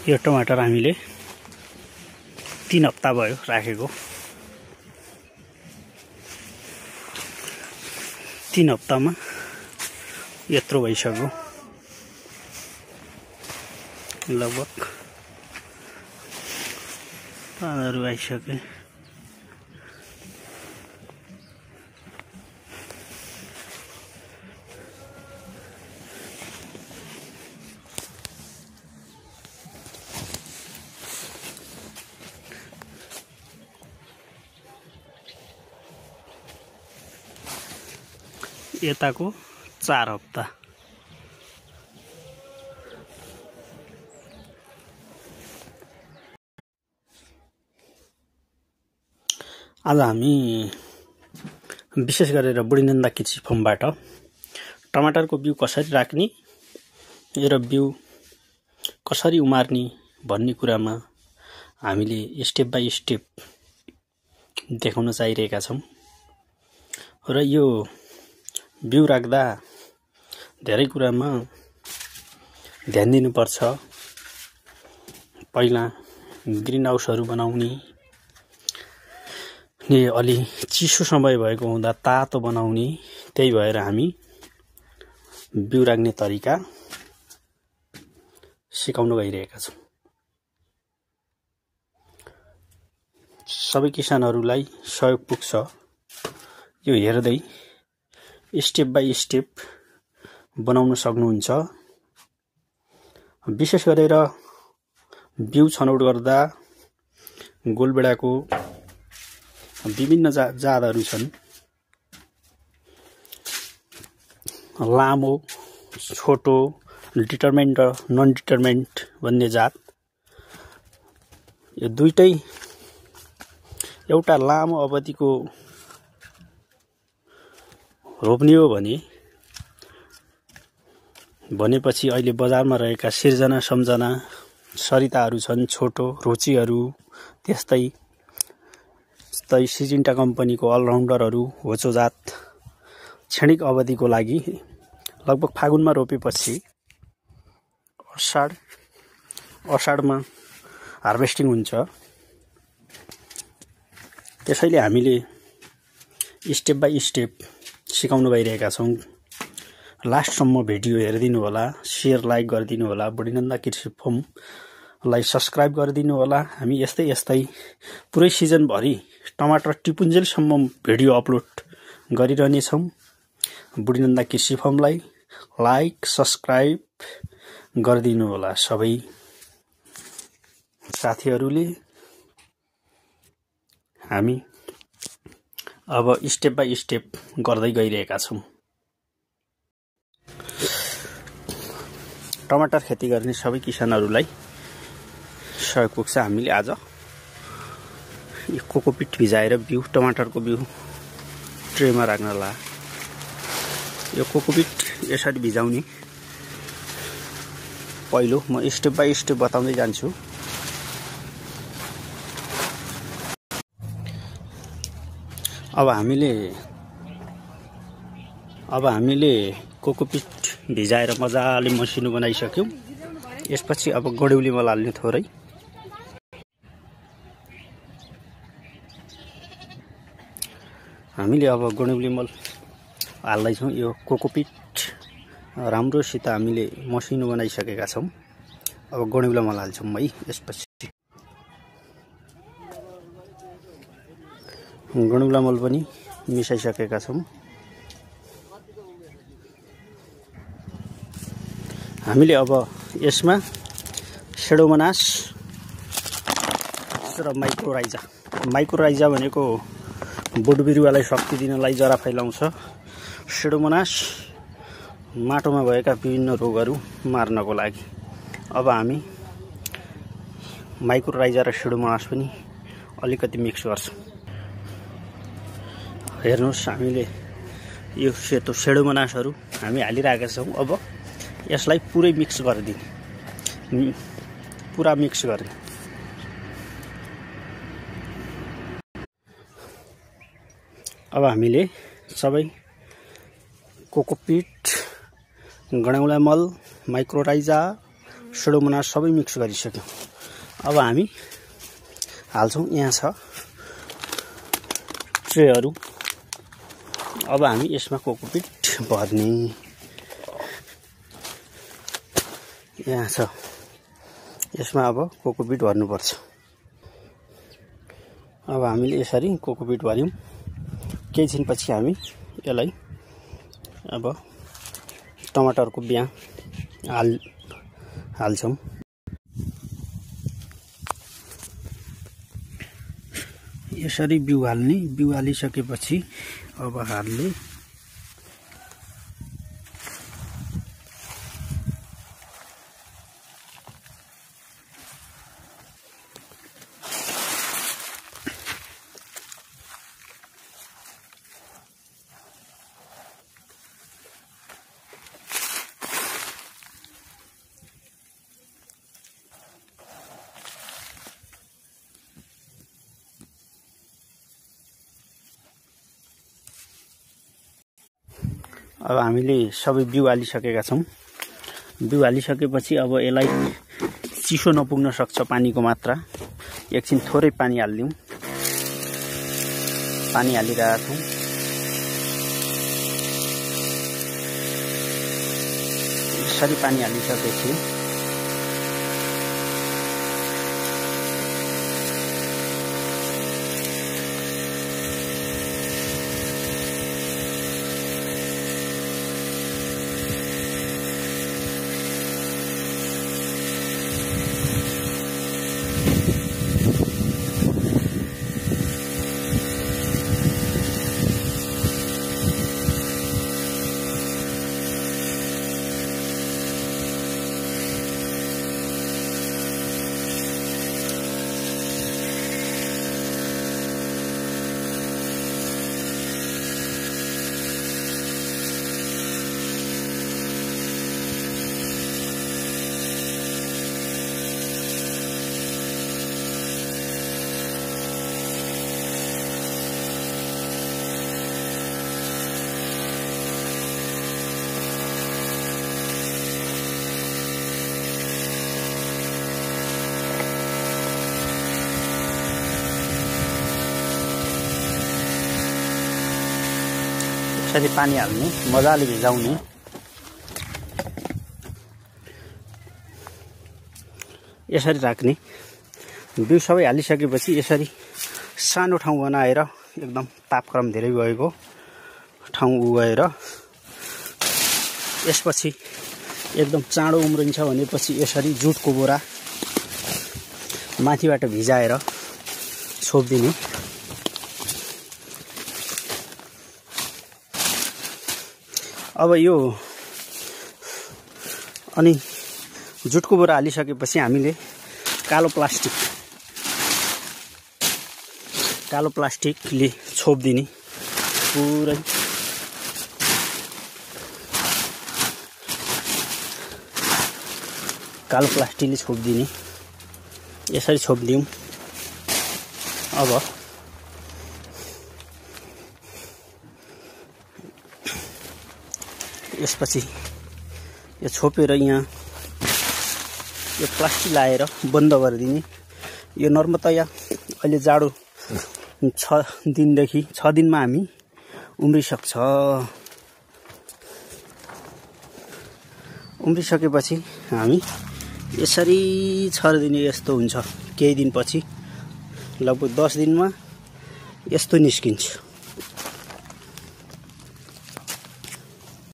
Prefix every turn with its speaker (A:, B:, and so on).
A: यो टमाटर हामीले 3 हप्ता भयो राखेको। 3 हप्तामा यत्रो भइसक्यो। लगभग पातहरु आइसके। यताको 4 हप्ता। आज हामी विशेष गरेर बुढीनन्दा कृषि फर्मबाट टमाटरको बिउ कसरी राख्ने र बिउ कसरी उमार्ने भन्ने कुरामा हामीले स्टेप बाइ स्टेप देखाउन चाहिरहेका छौं। र यो बिउ राख्दा धेरै कुरामा ध्यान दिनुपर्छ। पहिला ग्रीन हाउसहरु बनाउने, अलि चिसो समय भएको हुँदा तातो बनाउने। त्यही भएर हामी बिउ राख्ने तरिका सिकाउन गइरहेका छौं। सबै किसानहरुलाई सहयोग पुग्छ यो हेर्दै स्टेप बाइ स्टेप बनाउन सक्नुहुन्छ। विशेष गरेर बिउ छनौट गर्दा गोलबेडाको विभिन्न जातहरु छन्। लामो, छोटो, डिटरमिन्ड र नन डिटरमिन्ड भन्ने जात। यो दुईटै एउटा लामो अवधिको रोप्ने हो भनेपछि अहिले बजारमा रहेका सिर्जना सम्झना सरिताहरु छन्। छोटो रोचीहरु, त्यस्तै सिजिन्टा कम्पनीको अलराउन्डरहरु, होचो जात क्षणिक अवधिको लागि लगभग फागुनमा रोपेपछि अषाढमा हार्भेस्टिङ हुन्छ। त्यसैले हामीले स्टेप बाइ स्टेप सिकाउन गइरहेका छौं। लास्टसम्म भिडियो हेरिदिनु होला, शेयर लाइक गरिदिनु होला, बुढीनन्दा कृषि फर्मलाई सब्स्क्राइब गरिदिनु होला। हामी यस्तै पुरै सिजन भरि टमाटर टिपुन्जेलसम्म भिडियो अपलोड गरिरहने छौं। बुढीनन्दा कृषि फर्मलाई लाइक सब्स्क्राइब गरिदिनु होला सबै साथीहरुले। हामी अब स्टेप बाइ स्टेप गर्दै गइरहेका छौं। टमाटर खेती गर्ने सबै किसानहरुलाई सहयोग पुग्छ। हामीले आज यो कोकोपिट भिजाएर बिउ टमाटरको बिउ ट्रेमा राख्नला। यो कोकोपिट यसरी भिजाउने पहिलो म स्टेप बाइ स्टेप बताउँदै जान्छु। अब हामीले कोकोपिट भिजाएर मजाले मसिनो बनाइसक्यौं। यसपछि अब गडौली मल हाल्ने थोरै। हामीले अब गडौली मल हाल्दै छौं। यो कोकोपिट राम्रोसित हामीले मसिनो बनाइसकेका छौं। अब गडौला मल हाल्छौं है। यसपछि गडौला मल पनि मिसाइसकेका छौं। हामीले अब यसमा सेडोमोनास र माइक्रोराइजा भनेको बोट बिरुवालाई शक्ति दिनलाई, जरा फैलाउँछ। सेडोमोनास माटोमा भएका विभिन्न रोगहरू मार्नको लागि। अब हामी माइक्रोराइजा र सेडोमोनास पनि अलिकति मिक्स गर्छौं। हेर्नुस्, हामीले यो सेतो सेडोमोनासहरु हामी हालिरहेका छौं। अब यसलाई पुरै मिक्स गरिदिने, पुरा मिक्स गर्ने। अब हामीले सबै कोकोपिट, गडौला मल, माइक्रोराइजा सुडोमोनास सबै मिक्स गरिसक्यौं। अब हामी हाल्छौं। यहाँ छ ट्रेहरू। अब हामी यसमा कोकोपिट भर्ने। यहाँ छ, यसमा अब कोकोपिट भर्नुपर्छ। अब हामीले यसरी कोकोपिट भर्यौं। केही छिनपछि हामी यसलाई अब टमाटरको बिया हाल्छौं। यसरी बिउ हाल्ने। बिउ हालिसकेपछि अब हाल्ने। अब हामीले सबै बिउ हालिसकेका छौं। बिउ हालिसकेपछि अब यसलाई चिसो नपुग्न सक्छ पानीको मात्रा। एकछिन थोरै पानी हाल्दियौं। पानी हालिरहेका छौं। यसरी पानी हालिसकेपछि यसरी पानी हाल्ने, मजाले भिजाउने। यसरी राख्ने। बिउ सबै हालिसकेपछि यसरी सानो ठाउँ बनाएर एकदम तापक्रम धेरै भएको ठाउँ उगाएर यसपछि एकदम चाँडो उम्रिन्छ भनेपछि यसरी जुटको बोरा माथिबाट भिजाएर छोपिदिने। अब यो अनि जुटको बोरा हालिसकेपछि हामीले कालो प्लास्टिकले छोपिदिने पुरै। कालो प्लास्टिकले छोपिदिने। यसरी छोपिदियौं। अब यसपछि यो छोपेर यहाँ यो प्लास्टिक लाएर बन्द गरिदिने। यो नर्मतया अहिले जाडो 6 दिनदेखि 6 दिनमा हामी उम्रिसक्छ। उम्रिसकेपछि हामी यसरी छरिदिने। यस्तो हुन्छ। केही दिनपछि लगभग 10 दिनमा यस्तो निस्किन्छ।